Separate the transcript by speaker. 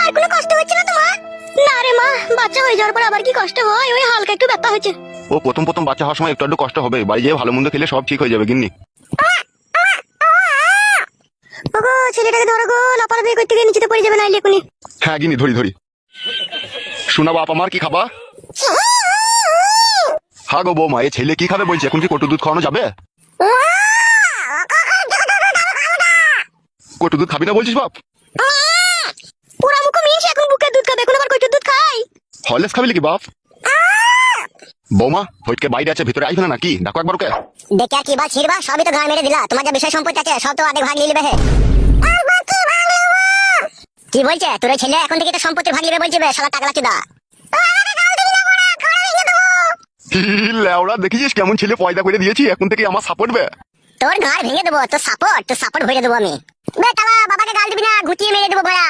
Speaker 1: আর কোনো কষ্ট হচ্ছে না তোমার? না রে মা, বাচ্চা হয়ে যাওয়ার পর আবার কি কষ্ট হয়? ওই হালকা একটু ব্যথা হচ্ছে।
Speaker 2: ও প্রথম প্রথম বাচ্চা হওয়ার সময় একটু একটু কষ্ট হবে, বাড়ি যেয়ে ভালো মন্দ খেলে সব ঠিক হয়ে যাবে গিন্নি।
Speaker 1: ওগো ছেলেটাকে ধরো গো, লাফালাফি করতে গিয়ে নিচেতে পড়ে যাবে নাইলে এখনই।
Speaker 2: হ্যাঁ গিন্নি, ধরি ধরি। শোনা বাপ আমার, কি খাবা? হ্যাঁ গো বৌমা, এই ছেলে কি খাবে বলছে, এখন কি কটু দুধ খাওয়ানো যাবে? কটু দুধ খাবি না বলছিস বাপ?
Speaker 1: পুরা মুখ মিশে এখন বুকের দুধ খাবে, এখন আবার কইটুর দুধ খাই?
Speaker 2: হরলিক্স খাবি নাকি বাপ? বৌমা ফটকে বাইরে আছে, ভিতরে আইবে না নাকি? ডাকো একবার ওকে।
Speaker 1: দেখে আর কি বা ছিড়বা, সবই তো ঘাড় মেরে দিলা। তোমার যা বিষয় সম্পত্তি আছে সব তো অর্ধেক ভাগ নিয়ে নেবে। কি বলছে তোর ওই ছেলে? এখন থেকে তো সম্পত্তি ভাগ নেবে বলছে, শালা টাকলা চুদা।
Speaker 2: লেওড়া, দেখেছিস কেমন ছেলে পয়দা করে দিয়েছি, এখন থেকে আমার সাপোর্ট বে।
Speaker 1: তোর ঘাড় ভেঙে দেবো, তোর সাপোর্ট ভরে দেবো আমি। বে তালা, বাবাকে গাল দিবি না, ঘুটিয়ে মেরে দেবো বয়া।